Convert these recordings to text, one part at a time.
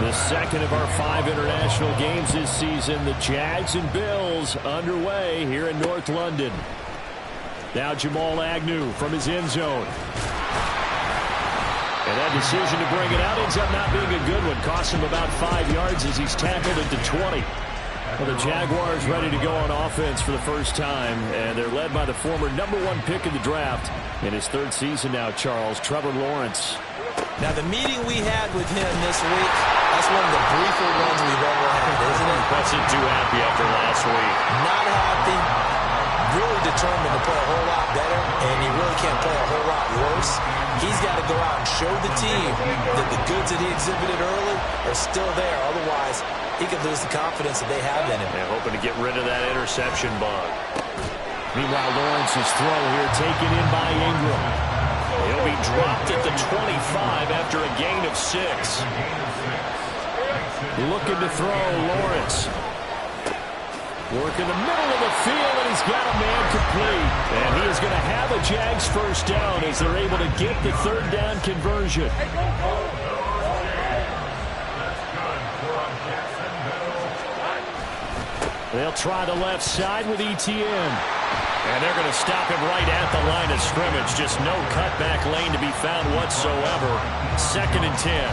The second of our 5 international games this season. The Jags and Bills underway here in North London. Now Jamal Agnew from his end zone. And that decision to bring it out ends up not being a good one. Costs him about 5 yards as he's tackled at the 20. Well, the Jaguars ready to go on offense for the first time, and they're led by the former #1 pick in the draft. In his 3rd season now, Charles, Trevor Lawrence. Now, the meeting we had with him this week, that's one of the briefer ones we've ever had, isn't it? Wasn't too happy after last week. Not happy. Really determined to play a whole lot better, and he really can't play a whole lot worse. He's got to go out and show the team that the goods that he exhibited early are still there. Otherwise, he could lose the confidence that they have in him. Yeah, hoping to get rid of that interception bug. Meanwhile, Lawrence's throw here taken in by Ingram. He'll be dropped at the 25 after a gain of 6. Looking to throw, Lawrence. Work in the middle of the field, and he's got a man complete. And he is going to have a Jags first down as they're able to get the 3rd down conversion. They'll try the left side with ETN. And they're going to stop him right at the line of scrimmage. Just no cutback lane to be found whatsoever. 2nd and 10.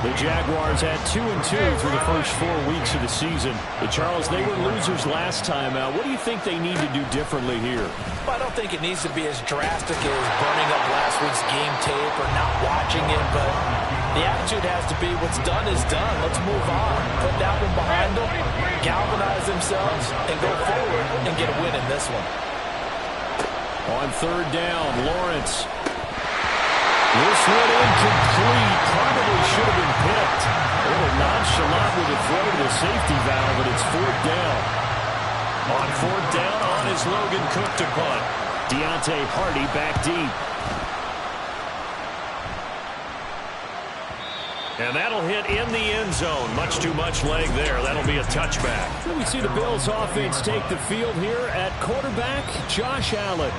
The Jaguars had 2-2 through the first 4 weeks of the season. But Charles, they were losers last time out. What do you think they need to do differently here? Well, I don't think it needs to be as drastic as burning up last week's game tape or not watching it, but the attitude has to be what's done is done. Let's move on. Put that one behind them, galvanize themselves, and go forward and get a win in this one. On 3rd down, Lawrence. This one incomplete. Probably should have been picked. A little nonchalant with the throw to the safety valve, but it's 4th down. On 4th down, on is Logan Cook to punt. Deontay Hardy back deep. And that'll hit in the end zone. Much too much leg there. That'll be a touchback. So we see the Bills offense take the field here at quarterback, Josh Allen.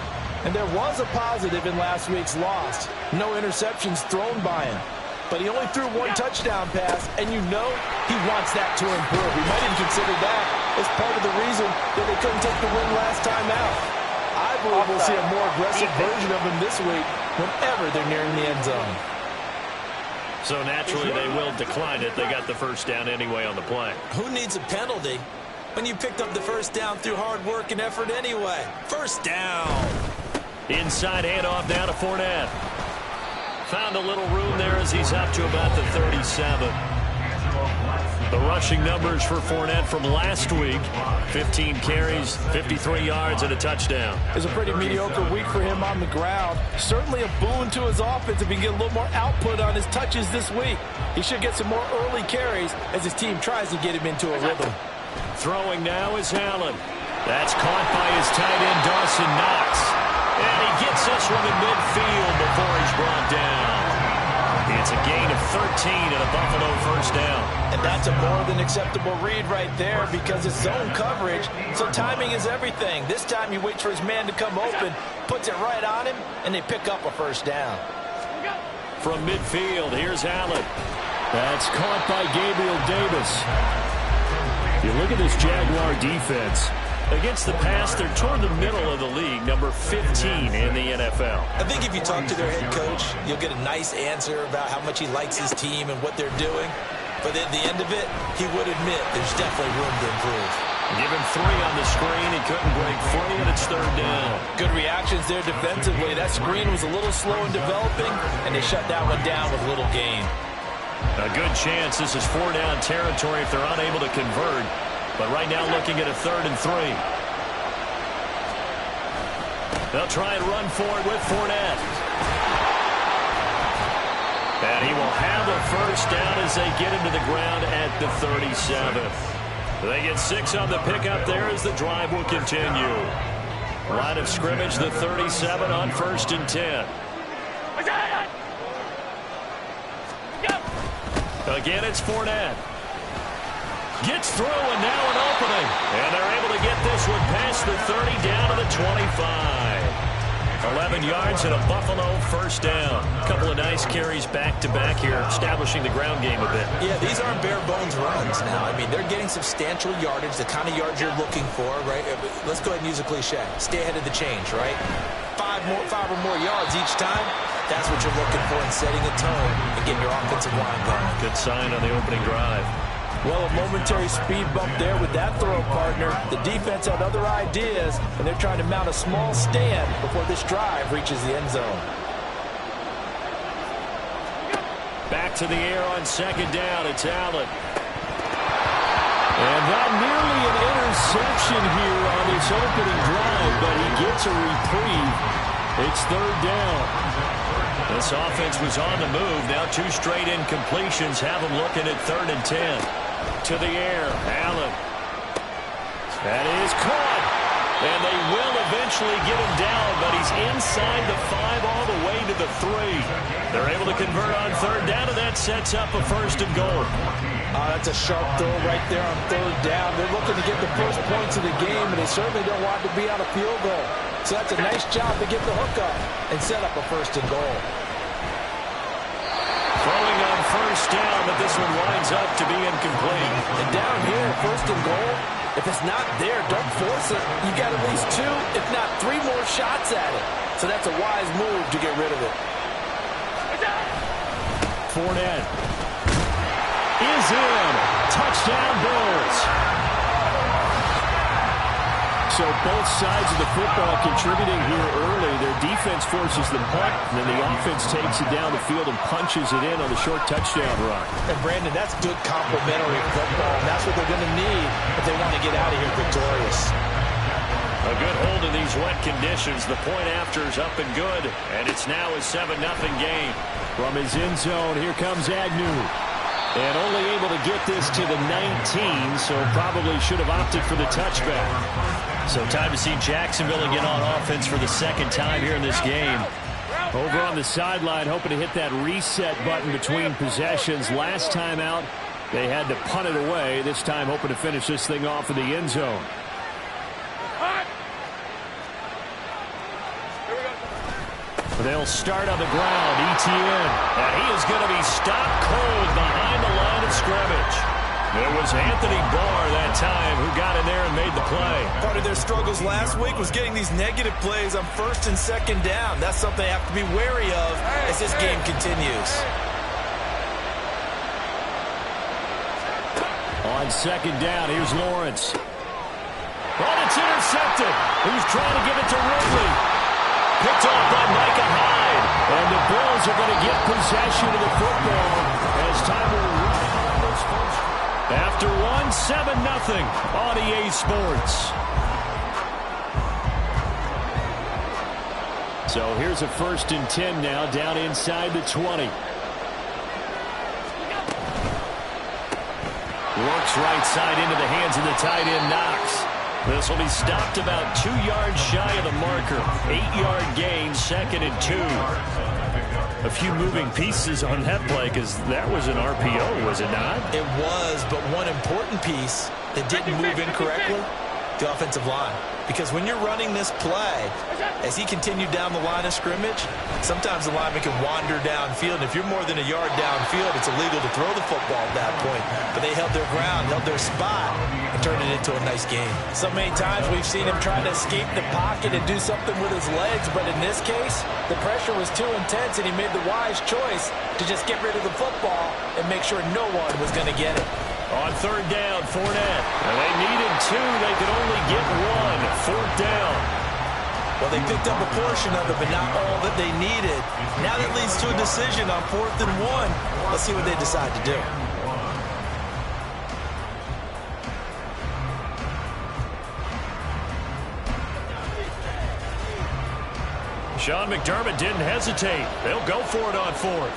And there was a positive in last week's loss. No interceptions thrown by him. But he only threw 1 touchdown pass, and you know he wants that to improve. We might even consider that as part of the reason that they couldn't take the win last time out. I believe we'll see a more aggressive version of him this week whenever they're nearing the end zone. So naturally they will decline it. They got the first down anyway on the play. Who needs a penalty when you picked up the first down through hard work and effort anyway? First down. Inside handoff now to Fournette. Found a little room there as he's up to about the 37. The rushing numbers for Fournette from last week. 15 carries, 53 yards, and a touchdown. It's a pretty mediocre week for him on the ground. Certainly a boon to his offense if he can get a little more output on his touches this week. He should get some more early carries as his team tries to get him into a rhythm. Throwing now is Allen. That's caught by his tight end, Dawson Knox. And he gets this one in midfield before he's brought down. It's a gain of 13 and a Buffalo first down. And that's a more than acceptable read right there because it's zone coverage, so timing is everything. This time he waits for his man to come open, puts it right on him, and they pick up a first down. From midfield, here's Allen. That's caught by Gabriel Davis. You look at this Jaguar defense. Against the pass, they're toward the middle of the league, number 15 in the NFL. I think if you talk to their head coach, you'll get a nice answer about how much he likes his team and what they're doing. But at the end of it, he would admit there's definitely room to improve. Give him 3 on the screen. He couldn't break free, and it's 3rd down. Good reactions there defensively. That screen was a little slow in developing, and they shut that one down with little gain. A good chance this is 4-down territory if they're unable to convert. But right now looking at a 3rd and 3. They'll try and run for it with Fournette. And he will have a first down as they get him to the ground at the 37. They get 6 on the pickup there as the drive will continue. Line of scrimmage, the 37 on 1st and 10. Again, it's Fournette. Gets through, and now an opening. And they're able to get this one past the 30 down to the 25. 11 yards and a Buffalo first down. A couple of nice carries back-to-back here, establishing the ground game a bit. Yeah, these aren't bare-bones runs now. I mean, they're getting substantial yardage, the kind of yards you're looking for, right? Let's go ahead and use a cliche. Stay ahead of the change, right? Five or more yards each time. That's what you're looking for in setting a tone and getting your offensive line going. Good sign on the opening drive. Well, a momentary speed bump there with that throw, partner. The defense had other ideas, and they're trying to mount a small stand before this drive reaches the end zone. Back to the air on second down. It's Allen. And that nearly an interception here on this opening drive, but he gets a reprieve. It's third down. This offense was on the move. Now 2 straight incompletions have them looking at 3rd and 10. To the air, Allen. That is caught. And they will eventually get him down, but he's inside the 5 all the way to the 3. They're able to convert on 3rd down, and that sets up a 1st and goal. That's a sharp throw right there on 3rd down. They're looking to get the first points of the game, and they certainly don't want to be on a field goal. So that's a nice job to get the hook up and set up a 1st and goal. Throwing on 1st down, but this one winds up to be incomplete. And down here, 1st and goal, if it's not there, don't force it. You got at least 2, if not 3 more shots at it. So that's a wise move to get rid of it. Fournette is in. Touchdown, Bills. So both sides of the football contributing here early. Their defense forces the punt, and then the offense takes it down the field and punches it in on the short touchdown run. And, Brandon, that's good complementary football. And that's what they're going to need if they want to get out of here victorious. A good hold in these wet conditions. The point after is up and good, and it's now a 7-0 game. From his end zone, here comes Agnew. And only able to get this to the 19, so probably should have opted for the touchback. So time to see Jacksonville again on offense for the 2nd time here in this game. Over on the sideline, hoping to hit that reset button between possessions. Last time out, they had to punt it away. This time hoping to finish this thing off in the end zone. They'll start on the ground. Etienne. And he is going to be stopped cold behind the line of scrimmage. It was Anthony Barr that time who got in there and made the play. Part of their struggles last week was getting these negative plays on 1st and 2nd down. That's something they have to be wary of as this game continues. On 2nd down, here's Lawrence. Oh, it's intercepted. He was trying to give it to Ridley. Picked off by Micah Hyde. And the Bills are going to get possession of the football as time will run on this first. After 7-0 on EA Sports. So here's a 1st and 10 now, down inside the 20. Works right side into the hands of the tight end, Knox. This will be stopped about 2 yards shy of the marker. 8-yard gain, 2nd and 2. A few moving pieces on that play because that was an RPO, was it not? It was, but one important piece that didn't move incorrectly, the offensive line. Because when you're running this play, as he continued down the line of scrimmage, sometimes the lineman can wander downfield. And if you're more than a yard downfield, it's illegal to throw the football at that point. But they held their ground, held their spot, and turned it into a nice game. So many times we've seen him trying to escape the pocket and do something with his legs. But in this case, the pressure was too intense, and he made the wise choice to just get rid of the football and make sure no one was going to get it. On 3rd down, Fournette. And they needed 2. They could only get 1. 4th down. Well, they picked up a portion of it, but not all that they needed. Now that leads to a decision on 4th and 1. Let's see what they decide to do. Sean McDermott didn't hesitate. They'll go for it on 4th.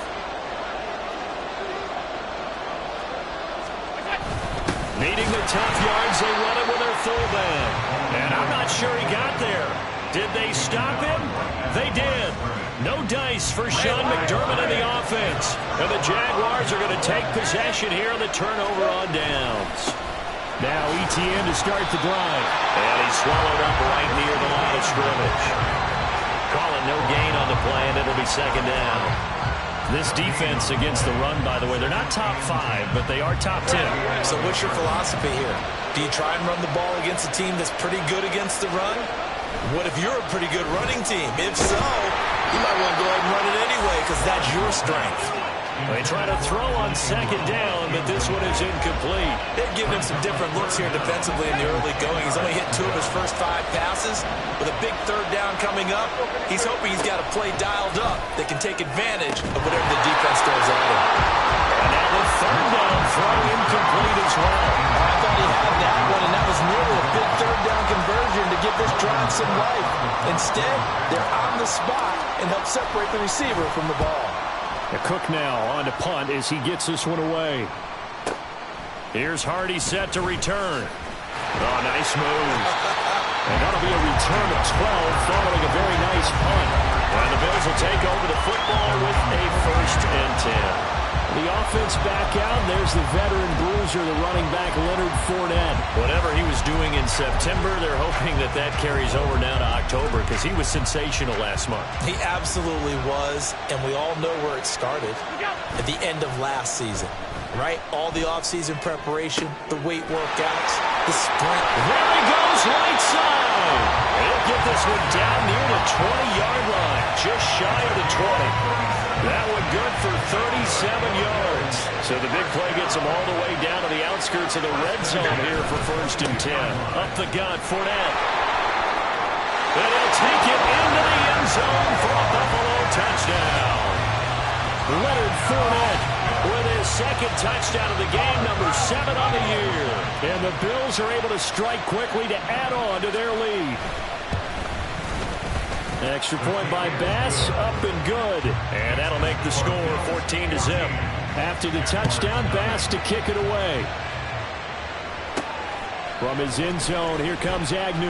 Needing the tough yards, they run it with their fullback. And I'm not sure he got there. Did they stop him? They did. No dice for Sean McDermott in the offense. And the Jaguars are going to take possession here on the turnover on downs. Now Etienne to start the drive. And he's swallowed up right near the line of scrimmage. call it no gain on the play, and it'll be second down. This defense against the run, by the way, they're not top 5, but they are top 10. So what's your philosophy here? Do you try and run the ball against a team that's pretty good against the run? What if you're a pretty good running team? If so, you might want to go ahead and run it anyway because that's your strength. They try to throw on second down, but this one is incomplete. They've given him some different looks here defensively in the early going. He's only hit 2 of his first 5 passes. With a big third down coming up, he's hoping he's got a play dialed up that can take advantage of whatever the defense throws at him. And now the third down throw incomplete as well. I thought he had that one, and that was nearly a big third down conversion to give this drive some life. Instead, they're on the spot and help separate the receiver from the ball. Cook now on to punt as he gets this one away. Here's Hardy set to return. Oh, nice move. And that'll be a return of 12 following a very nice punt. And the Bills will take over the football with a 1st and 10. The offense back out. There's the veteran bruiser, the running back Leonard Fournette. Whatever he was doing in September, they're hoping that that carries over now to October because he was sensational last month. He absolutely was, and we all know where it started at the end of last season, right? All the offseason preparation, the weight workouts, the sprint. There he goes, right side. He'll get this one down near the 20-yard line, just shy of the 20. That one good for 37 yards. So the big play gets him all the way down to the outskirts of the red zone here for 1st and 10. Up the gut, Fournette. And he'll take it into the end zone for a Buffalo touchdown. Leonard Fournette with his 2nd touchdown of the game, number 7 on the year. And the Bills are able to strike quickly to add on to their lead. Extra point by Bass, up and good. And that'll make the score 14-0. After the touchdown, Bass to kick it away. From his end zone, here comes Agnew.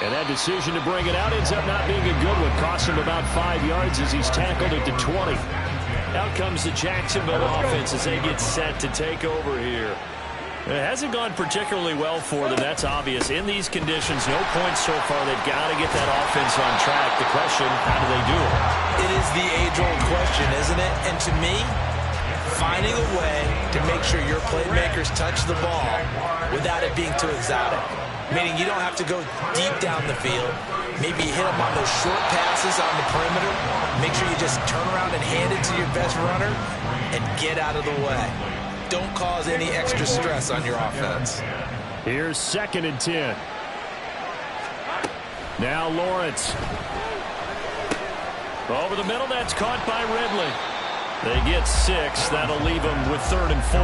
And that decision to bring it out ends up not being a good one. Cost him about 5 yards as he's tackled it to 20. Out comes the Jacksonville offense as they get set to take over here. It hasn't gone particularly well for them, that's obvious. In these conditions, no points so far. They've got to get that offense on track. The question, how do they do it? It is the age-old question, isn't it? And to me, finding a way to make sure your playmakers touch the ball without it being too exotic. Meaning you don't have to go deep down the field. Maybe you hit them on those short passes on the perimeter. Make sure you just turn around and hand it to your best runner and get out of the way. Don't cause any extra stress on your offense. Here's 2nd and 10. Now Lawrence. Over the middle, that's caught by Ridley. They get 6. That'll leave them with 3rd and 4.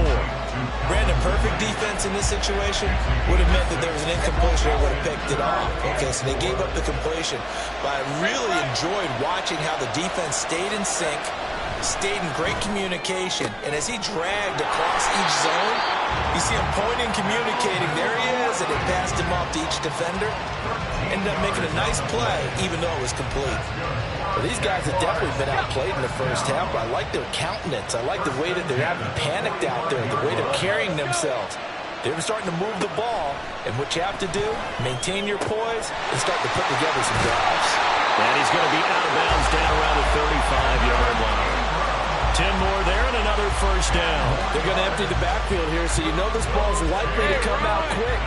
Brandon, perfect defense in this situation would have meant that there was an incompletion. They would have picked it off. Okay, so they gave up the completion. But I really enjoyed watching how the defense stayed in sync, stayed in great communication, and as he dragged across each zone, you see him pointing, communicating. There he is, and it passed him off to each defender. Ended up making a nice play, even though it was complete. Well, these guys have definitely been outplayed in the first half, but I like their countenance. I like the way that they're having panicked out there, the way they're carrying themselves. They're starting to move the ball, and what you have to do, maintain your poise and start to put together some drives. And he's going to be out of bounds down around the 35-yard line. 10 more there and another 1st down. They're going to empty the backfield here, so you know this ball's likely to come out quick.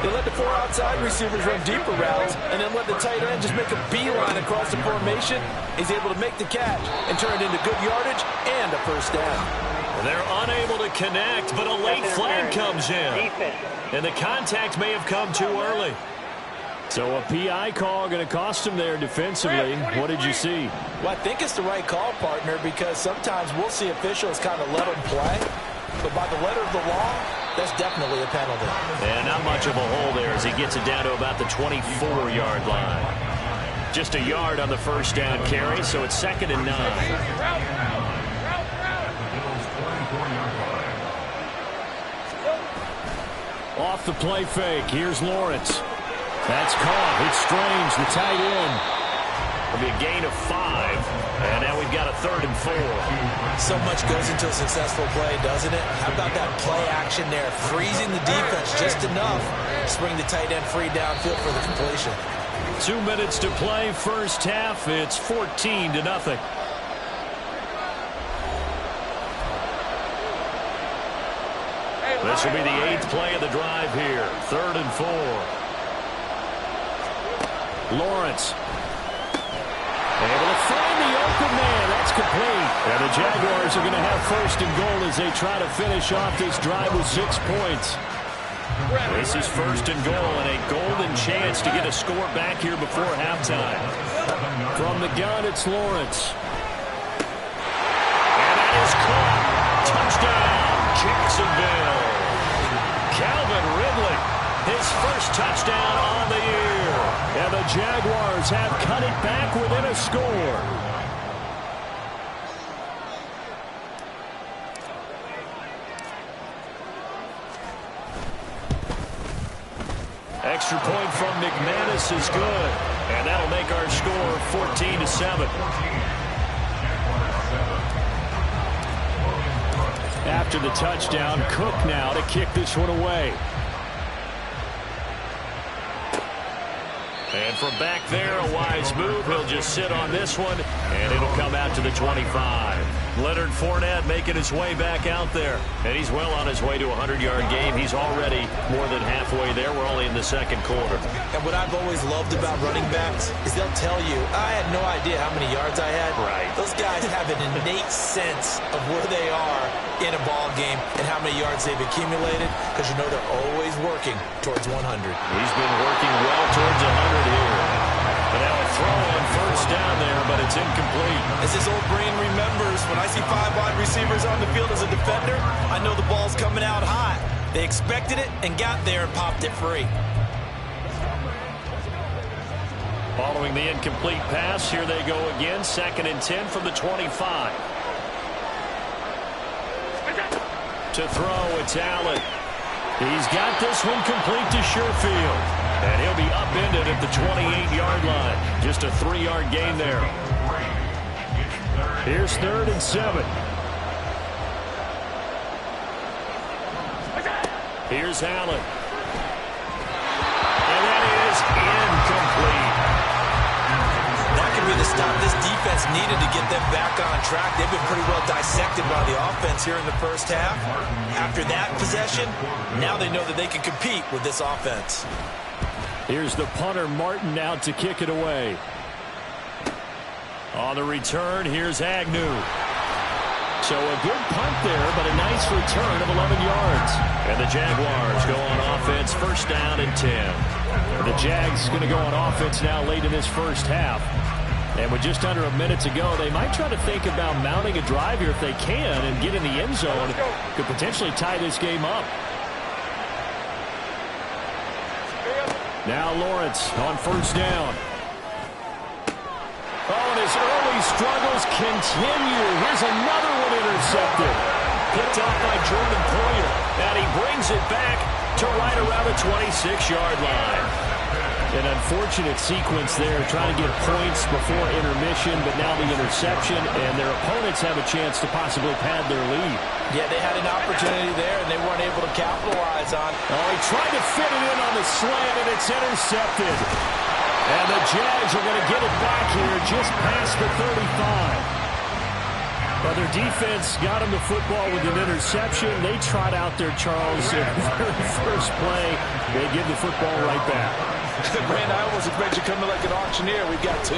They let the 4 outside receivers run deeper routes and then let the tight end just make a beeline across the formation. He's able to make the catch and turn it into good yardage and a 1st down. They're unable to connect, but a late flag comes in. And the contact may have come too early. So a PI call going to cost him there defensively. What did you see? Well, I think it's the right call, partner, because sometimes we'll see officials kind of let them play. But by the letter of the law, that's definitely a penalty. And not much of a hole there as he gets it down to about the 24-yard line. Just a yard on the 1st down carry, so it's 2nd and 9. Off the play fake, here's Lawrence. That's caught. It's Strange, the tight end. It'll be a gain of 5, and now we've got a 3rd and 4. So much goes into a successful play, doesn't it? How about that play action there, freezing the defense just enough to bring the tight end free downfield for the completion. 2 minutes to play, first half. It's 14-0. This will be the 8th play of the drive here. 3rd and 4. Lawrence. Able to find the open man. That's complete. And the Jaguars are going to have 1st and goal as they try to finish off this drive with 6 points. This is 1st and goal and a golden chance to get a score back here before halftime. From the gun, it's Lawrence. And that is caught. Touchdown, Jacksonville. Calvin Ridley, his first touchdown on the year. And the Jaguars have cut it back within a score. Extra point from McManus is good. And that'll make our score 14-7. After the touchdown, Cook now to kick this one away. And from back there, a wise move. He'll just sit on this one, and it'll come out to the 25. Leonard Fournette making his way back out there. And he's well on his way to a 100-yard game. He's already more than halfway there. We're only in the 2nd quarter. And what I've always loved about running backs is they'll tell you, I had no idea how many yards I had. Right. Those guys have an innate sense of where they are in a ball game and how many yards they've accumulated, because you know they're always working towards 100. He's been working well towards 100 here. But now a throw on 1st down there, but it's incomplete. As his old brain remembers, when I see 5 wide receivers on the field as a defender, I know the ball's coming out high. They expected it and got there and popped it free. Following the incomplete pass, here they go again. 2nd and 10 from the 25. To throw, it's Allen. He's got this one complete to Sherfield. And he'll be upended at the 28-yard line. Just a 3-yard gain there. Here's 3rd and 7. Here's Allen. And that is incomplete. That could be the stop this defense needed to get them back on track. They've been pretty well dissected by the offense here in the first half. After that possession, now they know that they can compete with this offense. Here's the punter, Martin, out to kick it away. On the return, here's Agnew. So a good punt there, but a nice return of 11 yards. And the Jaguars go on offense, 1st down and 10. The Jags going to go on offense now late in this first half. And with just under a minute to go, they might try to think about mounting a drive here if they can and get in the end zone. Could potentially tie this game up. Now Lawrence on 1st down. Oh, and his early struggles continue. Here's another one intercepted. Picked off by Jordan Poyer. And he brings it back to right around the 26-yard line. An unfortunate sequence there, trying to get points before intermission, but now the interception, and their opponents have a chance to possibly pad their lead. Yeah, they had an opportunity there, and they weren't able to capitalize on. Oh, he tried to fit it in on the slant, and it's intercepted. And the Jags are going to get it back here just past the 35. But their defense got him the football with an interception. They trot out there, Charles, in the very first play. They give the football right back. Brand, I almost expect you coming like an auctioneer. We got two.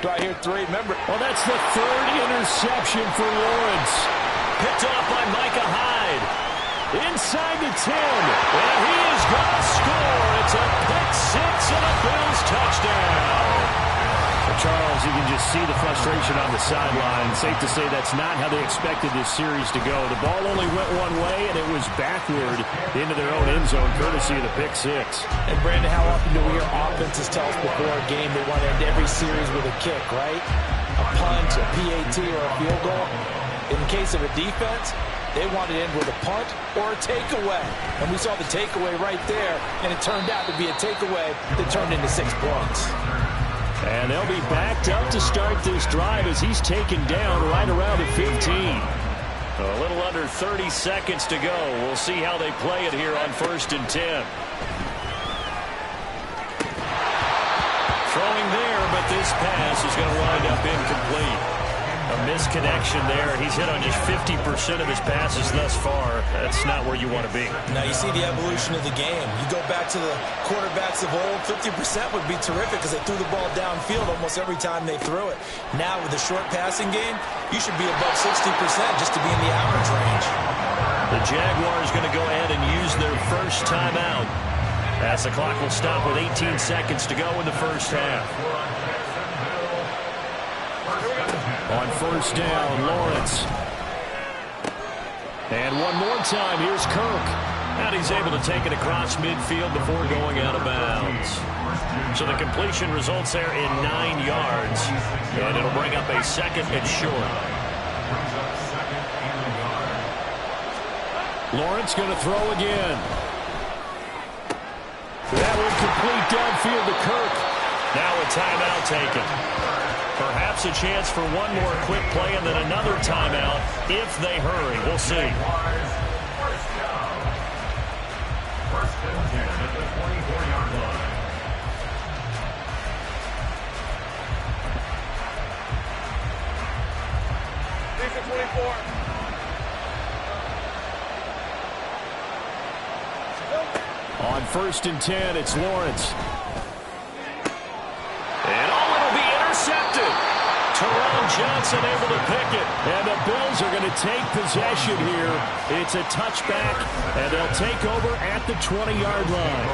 Do I hear 3? Remember. Well, that's the 3rd interception for Lawrence. Picked off by Micah Hyde. Inside the 10. And he is going to score. It's a pick 6 and a Bills touchdown. Charles, you can just see the frustration on the sideline. Safe to say that's not how they expected this series to go. The ball only went one way, and it was backward into their own end zone, courtesy of the pick 6. And, Brandon, how often do we hear offenses tell us before a game they want to end every series with a kick, right? A punt, a PAT, or a field goal. In the case of a defense, they want to end with a punt or a takeaway. And we saw the takeaway right there, and it turned out to be a takeaway that turned into 6 points. And they'll be backed up to start this drive as he's taken down right around the 15. A little under 30 seconds to go. We'll see how they play it here on 1st and 10. Throwing there, but this pass is going to wind up incomplete. A misconnection there. He's hit on just 50% of his passes thus far. That's not where you want to be. Now you see the evolution of the game. You go back to the quarterbacks of old, 50% would be terrific because they threw the ball downfield almost every time they threw it. Now with the short passing game, you should be above 60% just to be in the average range. The Jaguars going to go ahead and use their first timeout as the clock will stop with 18 seconds to go in the first half. On first down, Lawrence. And one more time, here's Kirk. And he's able to take it across midfield before going out of bounds. So the completion results there in 9 yards. And it'll bring up a second and short. Lawrence going to throw again. That will complete downfield to Kirk. Now a timeout taken. Perhaps a chance for one more quick play and then another timeout if they hurry. We'll see. On first and 10, it's Lawrence. And it'll be intercepted. Terrell Johnson able to pick it. And the Bills are going to take possession here. It's a touchback, and they'll take over at the 20-yard line.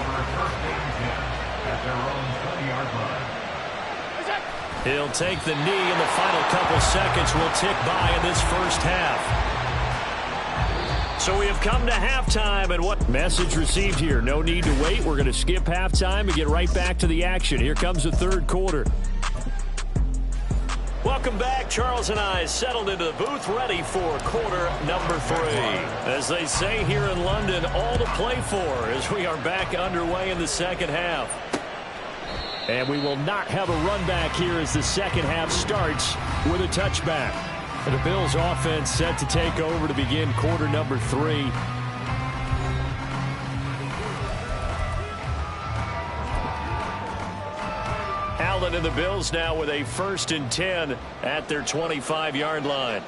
He'll take the knee, and the final couple seconds will tick by in this first half. So we have come to halftime, and what message received here? No need to wait. We're going to skip halftime and get right back to the action. Here comes the third quarter. Welcome back. Charles and I settled into the booth ready for quarter number 3. As they say here in London, all to play for as we are back underway in the second half. And we will not have a run back here as the second half starts with a touchback. And the Bills offense set to take over to begin quarter number 3. Allen and the Bills now with a first and 10 at their 25-yard line.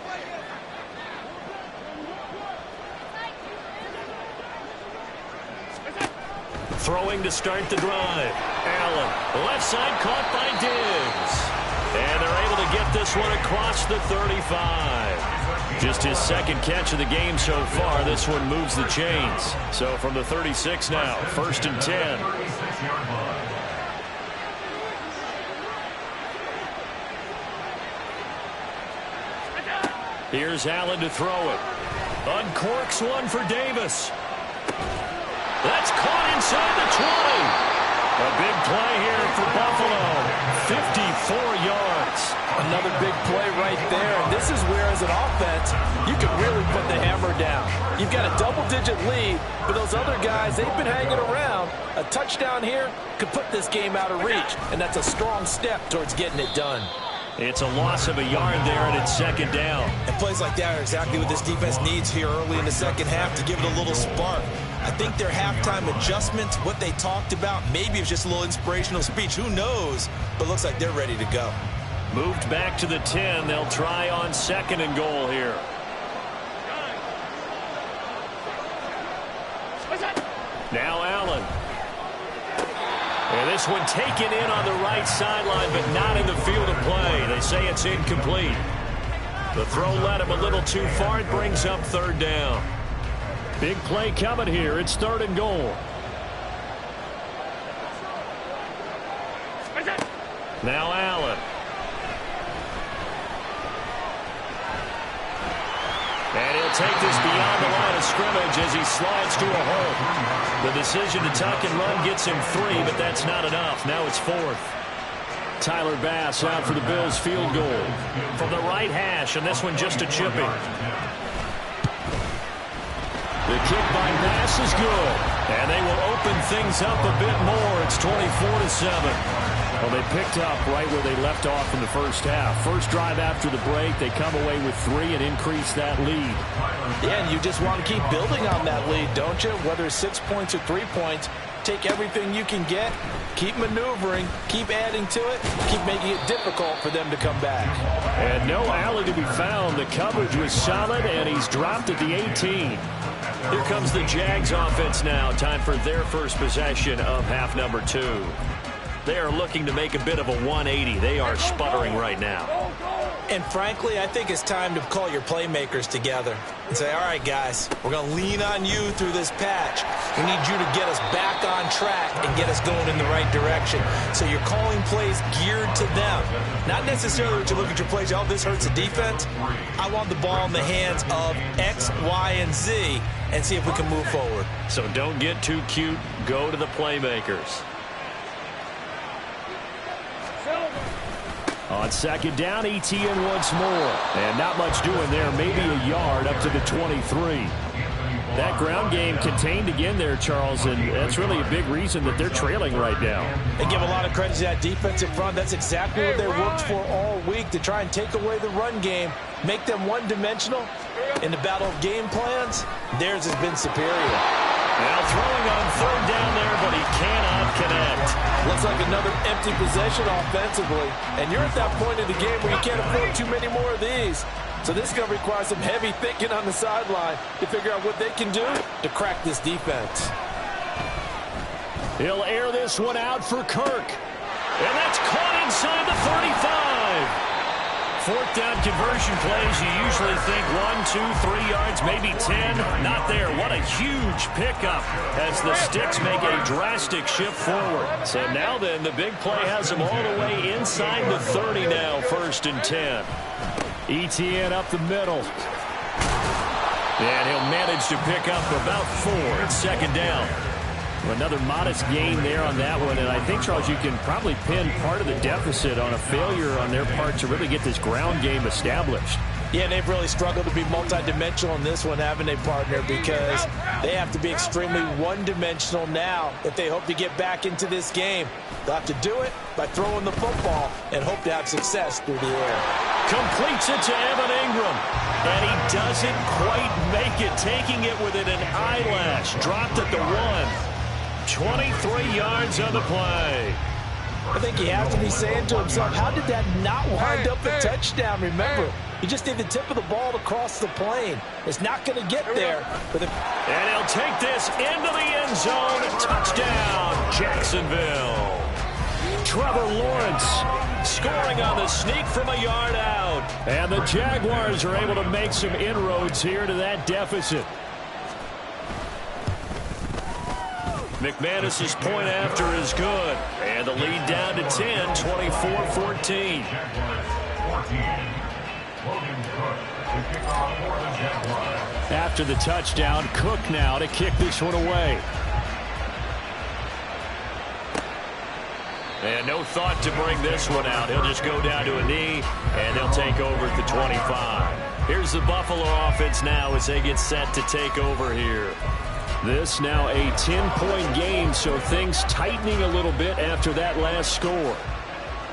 Throwing to start the drive. Allen, left side caught by Diggs. And they're able to get this one across the 35. Just his second catch of the game so far. This one moves the chains. So from the 36 now, first and 10. Here's Allen to throw it. Uncorks one for Davis. That's caught inside the 20. A big play here for Buffalo. 54 yards. Another big play right there. And this is where, as an offense, you can really put the hammer down. You've got a double-digit lead, but those other guys, they've been hanging around. A touchdown here could put this game out of reach, and that's a strong step towards getting it done. It's a loss of a yard there, and it's second down. And plays like that are exactly what this defense needs here early in the second half to give it a little spark. I think their halftime adjustments, what they talked about, maybe it's just a little inspirational speech. Who knows? But looks like they're ready to go. Moved back to the 10. They'll try on second and goal here. Now Allen. And this one taken in on the right sideline, but not in the field of play. They say it's incomplete. The throw led him a little too far. It brings up third down. Big play coming here. It's third and goal. Now Allen. And he'll take this beyond the line of scrimmage as he slides to a hole. The decision to tuck and run gets him 3, but that's not enough. Now it's 4th. Tyler Bass out for the Bills field goal. From the right hash, and this one just a chipping. The kick by Bass is good. And they will open things up a bit more. It's 24-7. Well, they picked up right where they left off in the first half. First drive after the break, they come away with 3 and increase that lead. Yeah, and you just want to keep building on that lead, don't you? Whether it's 6 points or 3 points, take everything you can get, keep maneuvering, keep adding to it, keep making it difficult for them to come back. And no Allen to be found. The coverage was solid, and he's dropped at the 18. Here comes the Jags offense now. Time for their first possession of half number 2. They are looking to make a bit of a 180. They are sputtering right now. And frankly, I think it's time to call your playmakers together and say, all right, guys, we're going to lean on you through this patch. We need you to get us back on track and get us going in the right direction. So you're calling plays geared to them. Not necessarily that you look at your plays, oh, this hurts the defense. I want the ball in the hands of X, Y, and Z and see if we can move forward. So don't get too cute. Go to the playmakers. On second down, ETN once more. And not much doing there. Maybe a yard up to the 23. That ground game contained again there, Charles, and that's really a big reason that they're trailing right now. They give a lot of credit to that defensive front. That's exactly what they worked for all week, to try and take away the run game, make them one-dimensional. In the battle of game plans, theirs has been superior. Now throwing on third down there, but he cannot connect. Looks like another empty possession offensively. And you're at that point in the game where you can't afford too many more of these. So this is going to require some heavy thinking on the sideline to figure out what they can do to crack this defense. He'll air this one out for Kirk. And that's caught inside the 35. Fourth down conversion plays, you usually think 1, 2, 3 yards, maybe 10. Not there. What a huge pickup as the Sticks make a drastic shift forward. So now then, the big play has them all the way inside the 30 now, 1st and 10. ETN up the middle. And he'll manage to pick up about 4 at second down. Another modest gain there on that one, and I think, Charles, you can probably pin part of the deficit on a failure on their part to really get this ground game established. Yeah, they've really struggled to be multidimensional in this one, haven't they, partner? Because they have to be extremely one-dimensional now if they hope to get back into this game. They'll have to do it by throwing the football and hope to have success through the air. Completes it to Evan Ingram. And he doesn't quite make it, taking it within an eyelash. Dropped at the 1. 23 yards on the play. I think he has to be saying to himself, how did that not wind up a touchdown? Remember, you just need the tip of the ball to cross the plane. It's not going to get there. And he'll take this into the end zone. Touchdown, Jacksonville. Trevor Lawrence scoring on the sneak from a yard out. And the Jaguars are able to make some inroads here to that deficit. McManus's point after is good. And the lead down to 10, 24-14. After the touchdown, Cook now to kick this one away. And no thought to bring this one out. He'll just go down to a knee, and they'll take over at the 25. Here's the Buffalo offense now as they get set to take over here. This now a 10-point game, so things tightening a little bit after that last score.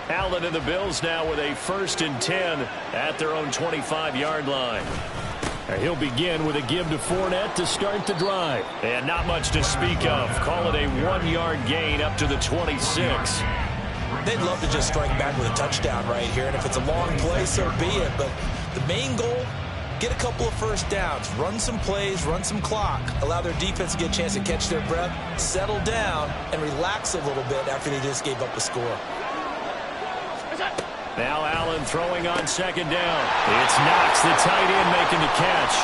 Allen and the Bills now with a 1st and 10 at their own 25-yard line. He'll begin with a give to Fournette to start the drive. And not much to speak of. Call it a 1-yard gain up to the 26. They'd love to just strike back with a touchdown right here, and if it's a long play, so be it. But the main goal, get a couple of first downs, run some plays, run some clock, allow their defense to get a chance to catch their breath, settle down, and relax a little bit after they just gave up a score. Now Allen throwing on second down. It's Knox, the tight end, making the catch.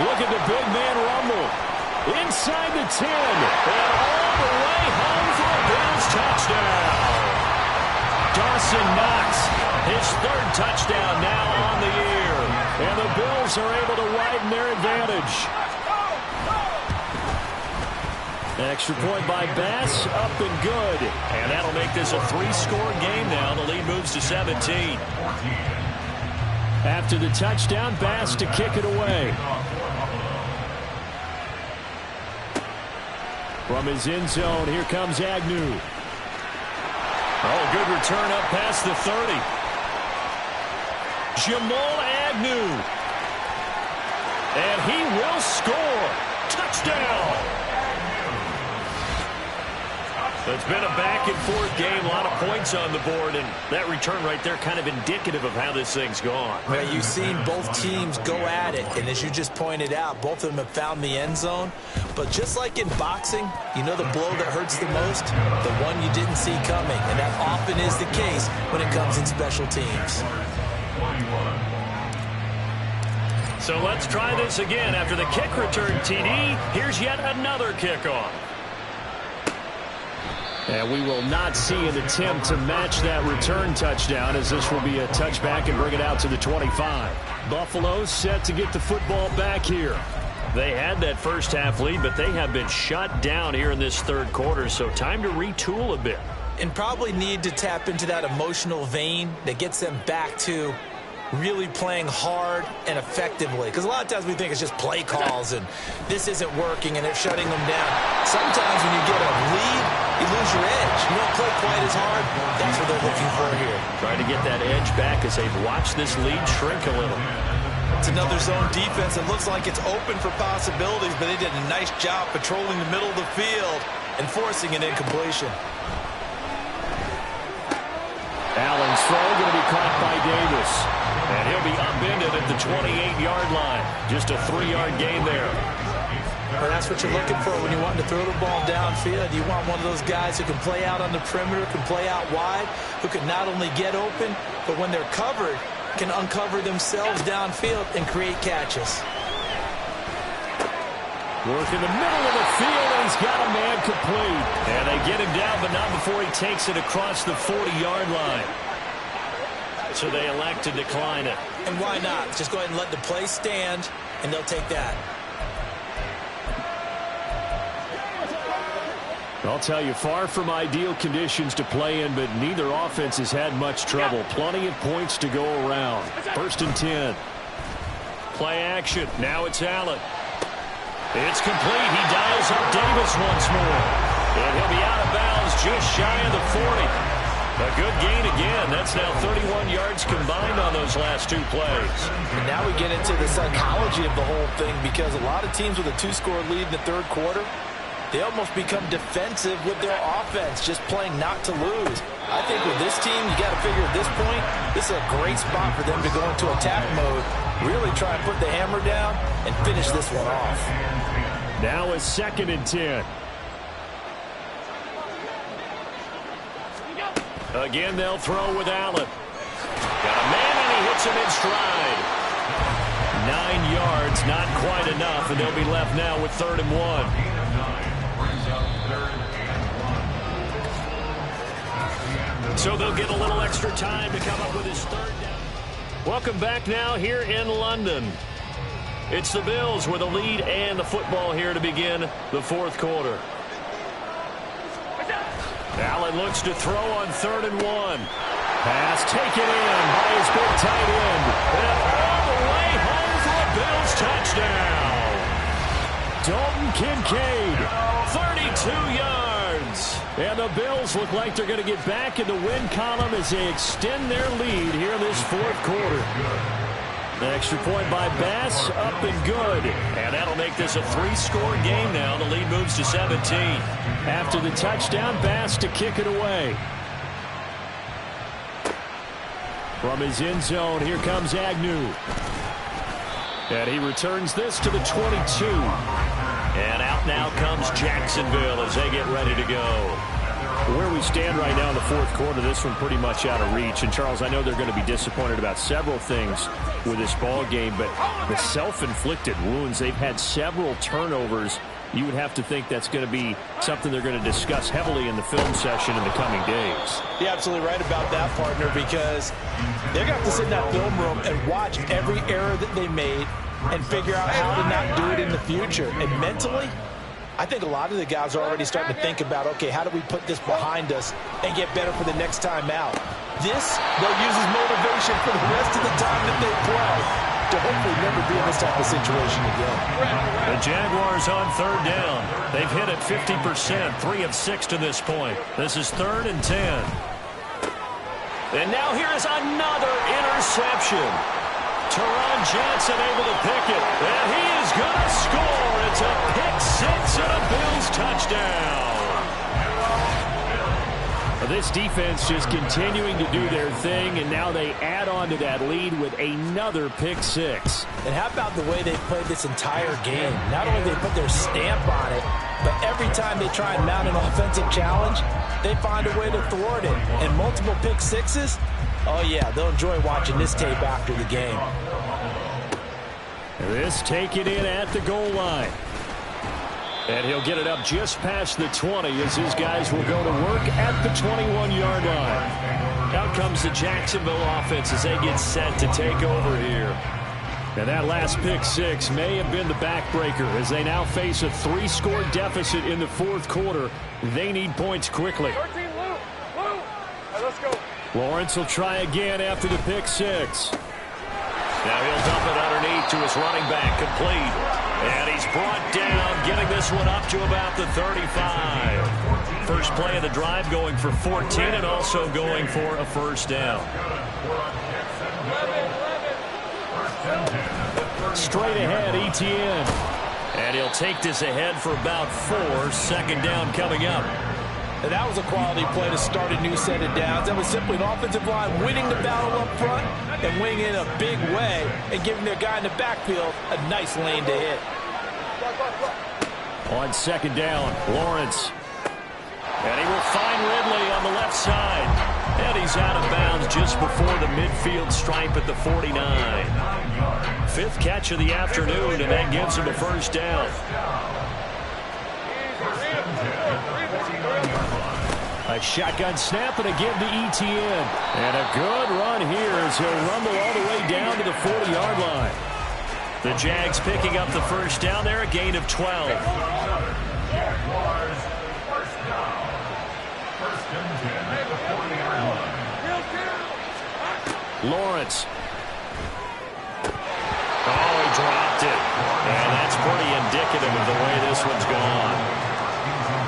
Look at the big man rumble. Inside the 10. And all the way home for a Bills touchdown. Dawson Knox, his 3rd touchdown now on the year. And the Bills are able to widen their advantage. An extra point by Bass, up and good. And that'll make this a 3-score game now. The lead moves to 17. After the touchdown, Bass to kick it away. From his end zone, here comes Agnew. Oh, good return up past the 30. Jamal Agnew. And he will score. Touchdown. It's been a back-and-forth game, a lot of points on the board, and that return right there kind of indicative of how this thing's gone. Well, you've seen both teams go at it, and as you just pointed out, both of them have found the end zone. But just like in boxing, you know the blow that hurts the most? The one you didn't see coming, and that often is the case when it comes in special teams. So let's try this again. After the kick return TD, here's yet another kickoff. And we will not see an attempt to match that return touchdown, as this will be a touchback and bring it out to the 25. Buffalo set to get the football back here. They had that first half lead, but they have been shut down here in this third quarter, so time to retool a bit. And probably need to tap into that emotional vein that gets them back to really playing hard and effectively. Because a lot of times we think it's just play calls and this isn't working and they're shutting them down. Sometimes when you get a lead, you lose your edge. You don't play quite as hard. That's what they're looking for here. Trying to get that edge back as they've watched this lead shrink a little. It's another zone defense. It looks like it's open for possibilities, but they did a nice job patrolling the middle of the field and forcing an incompletion. Allen's throw going to be caught by Davis. And he'll be upended at the 28-yard line. Just a 3-yard gain there. Well, that's what you're looking for when you want to throw the ball downfield. You want one of those guys who can play out on the perimeter, can play out wide, who can not only get open, but when they're covered, can uncover themselves downfield and create catches. Work in the middle of the field, and he's got a man complete. And they get him down, but not before he takes it across the 40-yard line. So they elect to decline it. And why not? Just go ahead and let the play stand, and they'll take that. I'll tell you, far from ideal conditions to play in, but neither offense has had much trouble. Plenty of points to go around. 1st and 10. Play action. Now it's Allen. It's complete. He dials up Davis once more. And he'll be out of bounds just shy of the 40. A good gain again. That's now 31 yards combined on those last two plays. And now we get into the psychology of the whole thing, because a lot of teams with a 2-score lead in the third quarter, they almost become defensive with their offense, just playing not to lose. I think with this team, you got to figure at this point, this is a great spot for them to go into attack mode, really try and put the hammer down and finish this one off. Now a 2nd and 10. Again, they'll throw with Allen. Got a man, and he hits him in stride. 9 yards, not quite enough, and they'll be left now with 3rd and 1. So they'll get a little extra time to come up with his 3rd down. Welcome back now here in London. It's the Bills with a lead and the football here to begin the 4th quarter. Allen looks to throw on 3rd and 1. Pass taken in by his big tight end. And all the way home for a Bills touchdown. Dalton Kincaid, 32 yards. And the Bills look like they're going to get back in the win column as they extend their lead here in this 4th quarter. The extra point by Bass, up and good. And that'll make this a 3-score game now. The lead moves to 17. After the touchdown, Bass to kick it away. From his end zone, here comes Agnew. And he returns this to the 22. And out now comes Jacksonville as they get ready to go. Where we stand right now in the 4th quarter, this one pretty much out of reach. And, Charles, I know they're going to be disappointed about several things with this ball game, but the self-inflicted wounds, they've had several turnovers. You would have to think that's going to be something they're going to discuss heavily in the film session in the coming days. You're absolutely right about that, partner, because they're going to have to sit in that film room and watch every error that they made and figure out how to not do it in the future. And mentally, I think a lot of the guys are already starting to think about, okay, how do we put this behind us and get better for the next time out? This, they'll use as motivation for the rest of the time that they play to hopefully never be in this type of situation again. The Jaguars on 3rd down. They've hit it 50%, 3 of 6 to this point. This is 3rd and 10. And now here is another interception. Teron Johnson able to pick it, and he is going to score. It's a pick 6 and a Bills touchdown. This defense just continuing to do their thing, and now they add on to that lead with another pick six. And how about the way they played this entire game? Not only they put their stamp on it, but every time they try and mount an offensive challenge, they find a way to thwart it. And multiple pick sixes, oh yeah, they'll enjoy watching this tape after the game. This taken in at the goal line. And he'll get it up just past the 20 as his guys will go to work at the 21-yard line. Out comes the Jacksonville offense as they get set to take over here. And that last pick six may have been the backbreaker as they now face a 3-score deficit in the fourth quarter. They need points quickly. Let's go. Lawrence will try again after the pick six. Now he'll dump it underneath to his running back, complete. And he's brought down, getting this one up to about the 35. First play of the drive going for 14 and also going for a first down. Straight ahead, Etienne. And he'll take this ahead for about 4. Second down coming up. And that was a quality play to start a new set of downs. That was simply an offensive line winning the battle up front and winning in a big way and giving their guy in the backfield a nice lane to hit. On second down, Lawrence. And he will find Ridley on the left side. And he's out of bounds just before the midfield stripe at the 49. 5th catch of the afternoon, and that gives him a first down. A shotgun snap and a give to Etienne. And a good run here as he'll rumble all the way down to the 40-yard line. The Jags picking up the first down there, a gain of 12. Lawrence. Oh, he dropped it. And that's pretty indicative of the way this one's gone.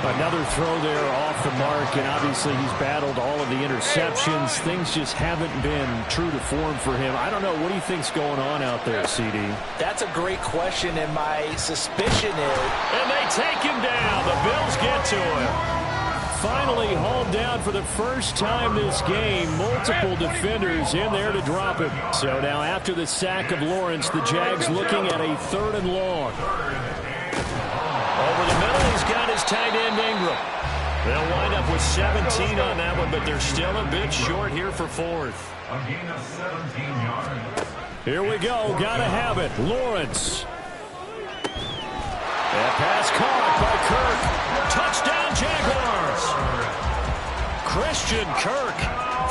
Another throw there off the mark, and obviously he's battled all of the interceptions. Things just haven't been true to form for him. I don't know. What do you think's going on out there, CD? That's a great question, and my suspicion is... And they take him down. The Bills get to him. Finally hauled down for the first time this game. Multiple defenders in there to drop him. So now after the sack of Lawrence, the Jags looking at a 3rd and long. Over the middle, he's got his tight end Ingram. They'll wind up with 17 on that one, but they're still a bit short here for 4th. A gain of 17 yards. Here we go. Gotta have it. Lawrence. That pass caught by Kirk. Touchdown, Jaguars. Christian Kirk,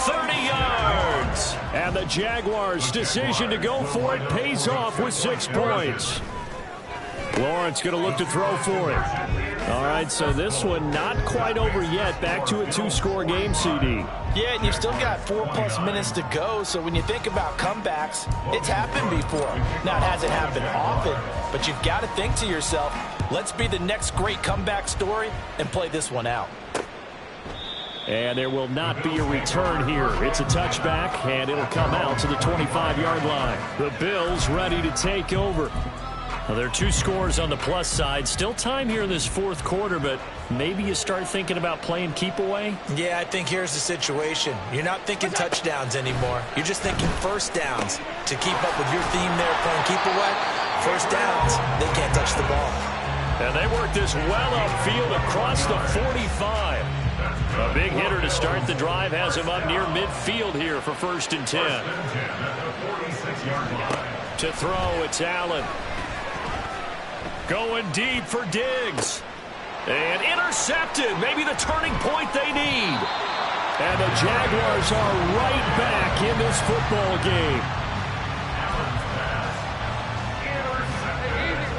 30 yards. And the Jaguars' decision to go for it pays off with 6 points. Lawrence going to look to throw for it. All right, so this one not quite over yet. Back to a 2-score game, CD. Yeah, and you've still got 4+ minutes to go, so when you think about comebacks, it's happened before. Now, it hasn't happened often, but you've got to think to yourself, let's be the next great comeback story and play this one out. And there will not be a return here. It's a touchback, and it'll come out to the 25-yard line. The Bills ready to take over. Well, there are 2 scores on the plus side. Still time here in this 4th quarter, but maybe you start thinking about playing keep away? Yeah, I think here's the situation. You're not thinking touchdowns anymore. You're just thinking first downs. To keep up with your theme there, playing keep away, first downs, they can't touch the ball. And they work this well upfield across the 45. A big hitter to start the drive has him up near midfield here for 1st and 10. To throw, it's Allen. Going deep for Diggs. And intercepted. Maybe the turning point they need. And the Jaguars are right back in this football game.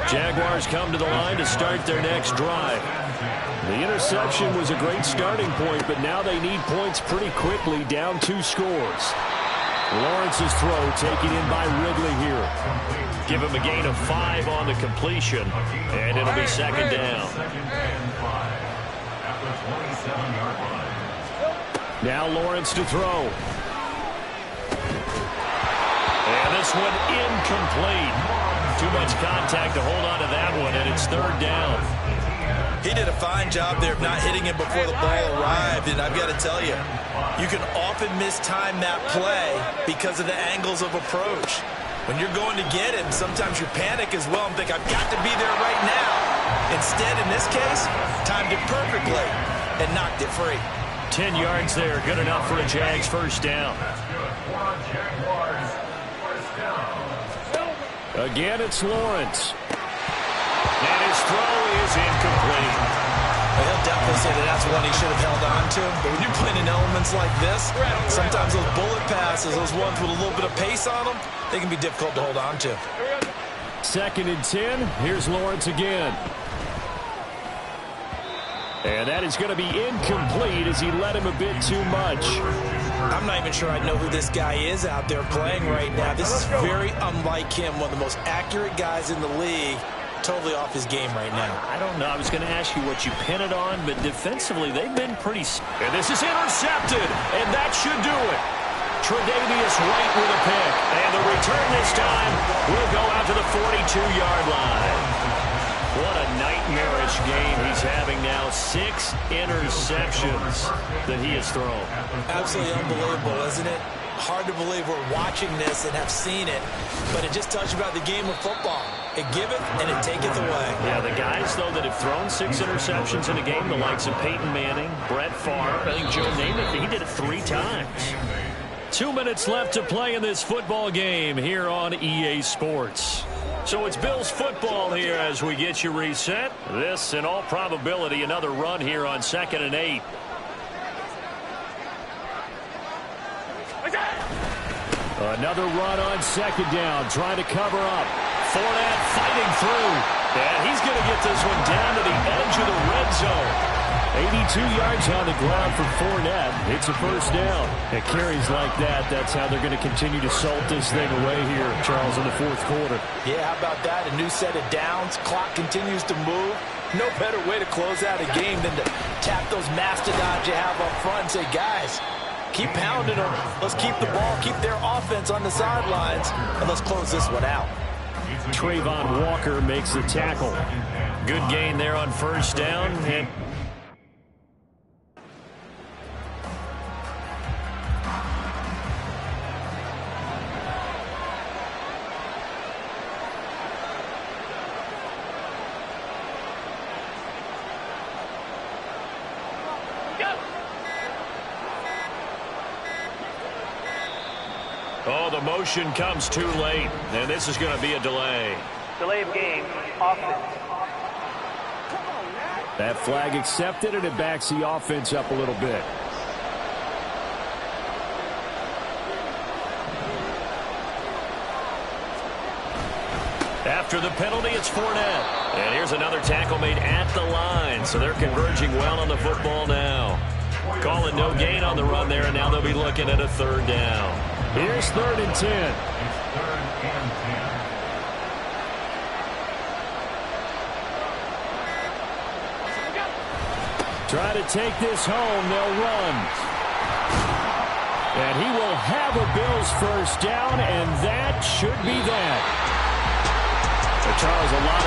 Jaguars come to the line to start their next drive. The interception was a great starting point, but now they need points pretty quickly, down 2 scores. Lawrence's throw taken in by Ridley here. Give him a gain of 5 on the completion, and it'll be 2nd down. Now Lawrence to throw. And this one incomplete. Too much contact to hold on to that one, and it's 3rd down. He did a fine job there of not hitting him before the ball arrived, and I've got to tell you, you can often mistime that play because of the angles of approach. When you're going to get him, sometimes you panic as well and think, I've got to be there right now. Instead, in this case, timed it perfectly and knocked it free. 10 yards there, good enough for a Jags first down. Again, it's Lawrence. And his throw is incomplete. Well, he'll definitely say that that's one he should have held on to. But when you're playing in elements like this, sometimes those bullet passes, those ones with a little bit of pace on them, they can be difficult to hold on to. 2nd and 10. Here's Lawrence again. And that is going to be incomplete as he led him a bit too much. I'm not even sure I know who this guy is out there playing right now. This is very unlike him, one of the most accurate guys in the league. Totally off his game right now. I don't know. I was going to ask you what you pin it on, but defensively, they've been pretty... And this is intercepted, and that should do it. Tre'Davious White with a pick, and the return this time will go out to the 42-yard line. What a nightmarish game he's having now. 6 interceptions that he has thrown. Absolutely unbelievable, isn't it? Hard to believe we're watching this and have seen it, but it just tells you about the game of football. It giveth and it taketh away. Yeah, the guys, though, that have thrown 6 interceptions in a game, the likes of Peyton Manning, Brett Favre, I think Joe Namath, he did it 3 times. 2 minutes left to play in this football game here on EA Sports. So it's Bills football here as we get you reset. This, in all probability, another run here on 2nd and 8. Another run on 2nd down, trying to cover up. Fournette fighting through. And he's going to get this one down to the edge of the red zone. 82 yards on the ground for Fournette. It's a first down. At carries like that, that's how they're going to continue to salt this thing away here, Charles, in the 4th quarter. Yeah, how about that? A new set of downs. Clock continues to move. No better way to close out a game than to tap those mastodons you have up front and say, guys, keep pounding them. Let's keep the ball, keep their offense on the sidelines, and let's close this one out. Trayvon Walker makes the tackle. Good gain there on first down. And oh, the motion comes too late, and this is going to be a delay. Delay of game, offense. That flag accepted, and it backs the offense up a little bit. After the penalty, it's Fournette. And here's another tackle made at the line, so they're converging well on the football now. Calling no gain on the run there, and now they'll be looking at a 3rd down. Here's 3rd and 10. Try to take this home. They'll run. And he will have a Bills first down, and that should be that. So Charles, a lot of